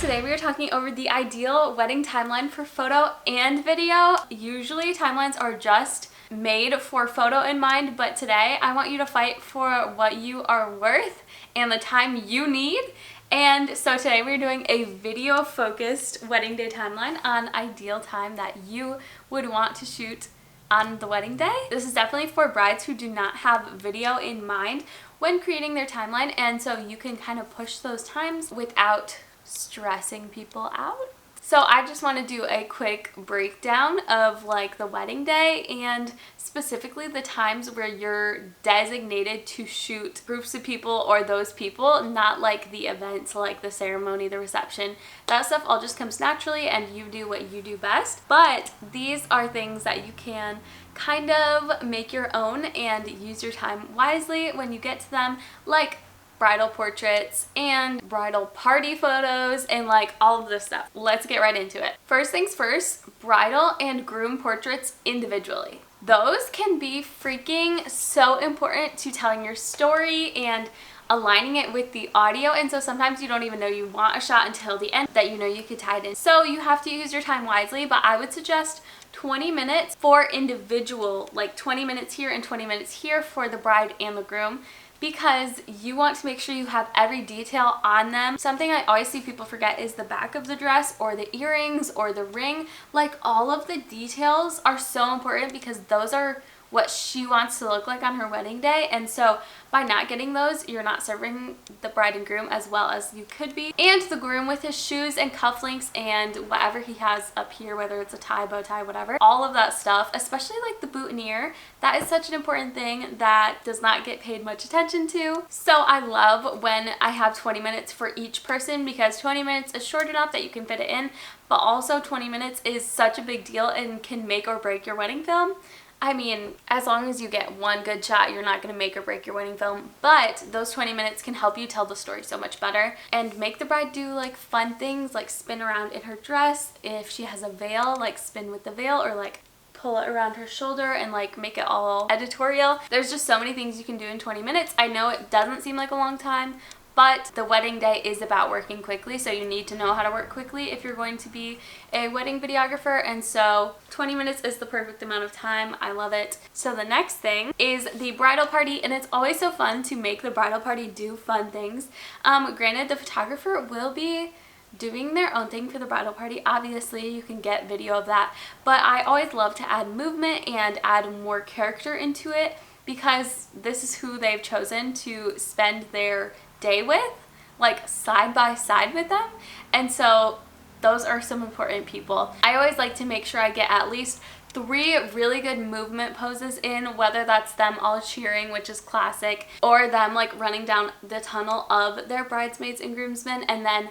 today we are talking over the ideal wedding timeline for photo and video. Usually timelines are just made for photo in mind, but today I want you to fight for what you are worth and the time you need. And so today we're doing a video focused wedding day timeline on ideal time that you would want to shoot on the wedding day. This is definitely for brides who do not have video in mind when creating their timeline, and so you can kind of push those times without stressing people out. So I just want to do a quick breakdown of like the wedding day and specifically the times where you're designated to shoot groups of people or those people, not like the events like the ceremony, the reception. That stuff all just comes naturally and you do what you do best. But these are things that you can kind of make your own and use your time wisely when you get to them, like bridal portraits and bridal party photos and like all of this stuff. Let's get right into it. First things first, bridal and groom portraits individually. Those can be freaking so important to telling your story and aligning it with the audio, and so sometimes you don't even know you want a shot until the end that you know you could tie it in. So you have to use your time wisely, but I would suggest 20 minutes for individual, like 20 minutes here and 20 minutes here for the bride and the groom, because you want to make sure you have every detail on them. Something I always see people forget is the back of the dress or the earrings or the ring. Like all of the details are so important because those are what she wants to look like on her wedding day, and so by not getting those, you're not serving the bride and groom as well as you could be. And the groom with his shoes and cufflinks and whatever he has up here, whether it's a tie, bow tie, whatever, all of that stuff, especially like the boutonniere, that is such an important thing that does not get paid much attention to. So I love when I have 20 minutes for each person because 20 minutes is short enough that you can fit it in, but also 20 minutes is such a big deal and can make or break your wedding film. I mean, as long as you get one good shot, you're not going to make or break your wedding film, but those 20 minutes can help you tell the story so much better and make the bride do like fun things like spin around in her dress. If she has a veil, like spin with the veil or like pull it around her shoulder and like make it all editorial. There's just so many things you can do in 20 minutes. I know it doesn't seem like a long time, but the wedding day is about working quickly, so you need to know how to work quickly if you're going to be a wedding videographer, and so 20 minutes is the perfect amount of time. I love it. So the next thing is the bridal party, and it's always so fun to make the bridal party do fun things. Granted, the photographer will be doing their own thing for the bridal party. Obviously, you can get video of that, but I always love to add movement and add more character into it because this is who they've chosen to spend their day with, like side by side with them, and so those are some important people. I always like to make sure I get at least 3 really good movement poses in, whether that's them all cheering, which is classic, or them like running down the tunnel of their bridesmaids and groomsmen, and then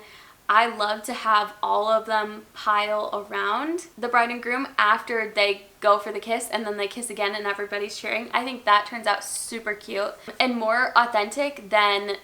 I love to have all of them pile around the bride and groom after they go for the kiss and then they kiss again and everybody's cheering. I think that turns out super cute and more authentic than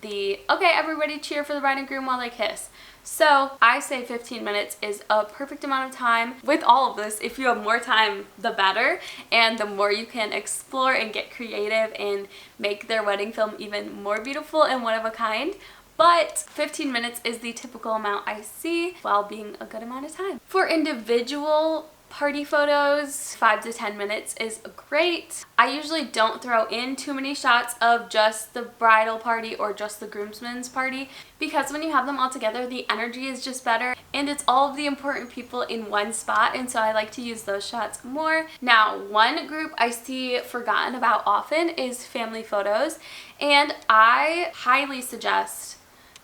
the okay, everybody cheer for the bride and groom while they kiss. So I say 15 minutes is a perfect amount of time. With all of this, if you have more time, the better, and the more you can explore and get creative and make their wedding film even more beautiful and one of a kind. But 15 minutes is the typical amount I see while being a good amount of time. For individual party photos, 5 to 10 minutes is great. I usually don't throw in too many shots of just the bridal party or just the groomsmen's party because when you have them all together, the energy is just better and it's all of the important people in one spot, and so I like to use those shots more. Now, one group I see forgotten about often is family photos, and I highly suggest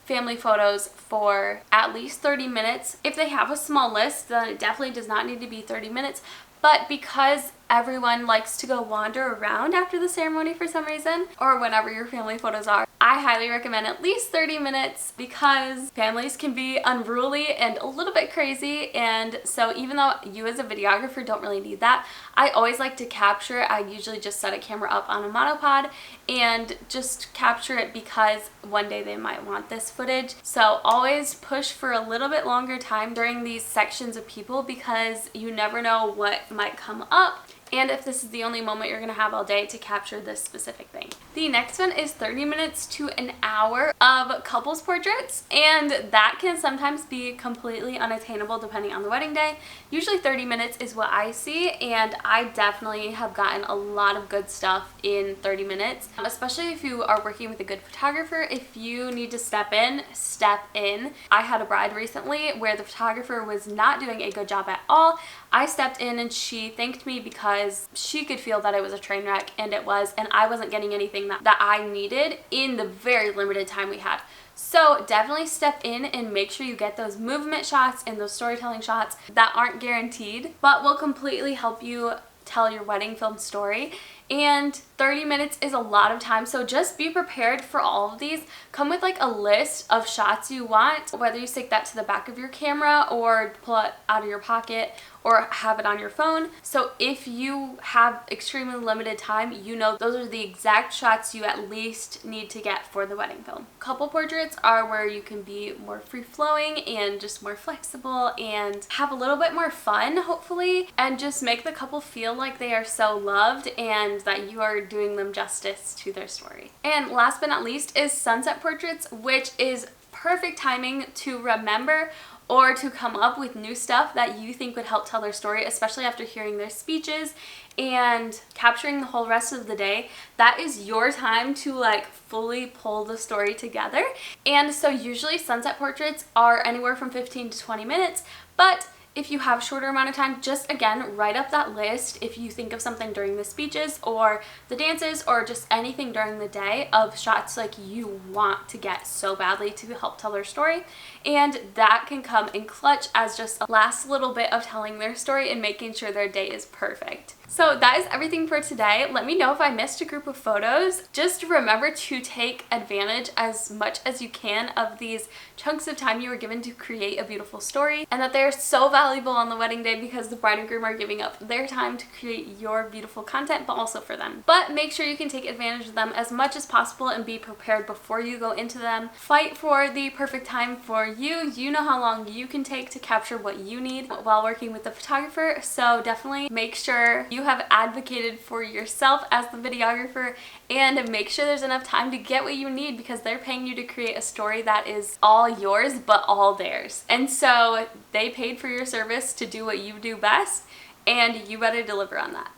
family photos for at least 30 minutes. If they have a small list, then it definitely does not need to be 30 minutes. But because everyone likes to go wander around after the ceremony for some reason, or whenever your family photos are, I highly recommend at least 30 minutes because families can be unruly and a little bit crazy, and so even though you as a videographer don't really need that, I always like to capture it. I usually just set a camera up on a monopod and just capture it because one day they might want this footage. So always push for a little bit longer time during these sections of people because you never know what might come up and if this is the only moment you're gonna have all day to capture this specific thing. The next one is 30 minutes to an hour of couples portraits, and that can sometimes be completely unattainable depending on the wedding day. Usually 30 minutes is what I see, and I definitely have gotten a lot of good stuff in 30 minutes, especially if you are working with a good photographer. If you need to step in, step in. I had a bride recently where the photographer was not doing a good job at all. I stepped in and she thanked me because she could feel that it was a train wreck, and it was, and I wasn't getting anything that I needed in the very limited time we had. So definitely step in and make sure you get those movement shots and those storytelling shots that aren't guaranteed, but will completely help you tell your wedding film story. And 30 minutes is a lot of time, so just be prepared for all of these. Come with like a list of shots you want, whether you stick that to the back of your camera or pull it out of your pocket or have it on your phone. So if you have extremely limited time, you know those are the exact shots you at least need to get for the wedding film. Couple portraits are where you can be more free-flowing and just more flexible and have a little bit more fun, hopefully, and just make the couple feel like they are so loved and that you are doing them justice to their story. And last but not least is sunset portraits, which is perfect timing to remember or to come up with new stuff that you think would help tell their story, especially after hearing their speeches and capturing the whole rest of the day. That is your time to like fully pull the story together. And so usually sunset portraits are anywhere from 15 to 20 minutes, but if you have a shorter amount of time, just again, write up that list if you think of something during the speeches or the dances or just anything during the day of shots like you want to get so badly to help tell their story. And that can come in clutch as just a last little bit of telling their story and making sure their day is perfect. So that is everything for today. Let me know if I missed a group of photos. Just remember to take advantage as much as you can of these chunks of time you were given to create a beautiful story, and that they're so valuable on the wedding day because the bride and groom are giving up their time to create your beautiful content, but also for them. But make sure you can take advantage of them as much as possible and be prepared before you go into them. Fight for the perfect time for you. You know how long you can take to capture what you need while working with the photographer, so definitely make sure you have advocated for yourself as the videographer and make sure there's enough time to get what you need, because they're paying you to create a story that is all yours but all theirs. And so they paid for your service to do what you do best, and you better deliver on that.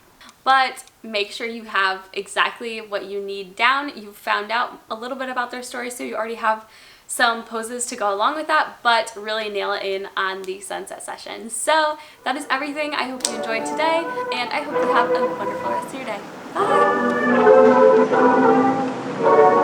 But make sure you have exactly what you need down. You've found out a little bit about their story, so you already have some poses to go along with that, but really nail it in on the sunset session. So that is everything. I hope you enjoyed today, and I hope you have a wonderful rest of your day. Bye!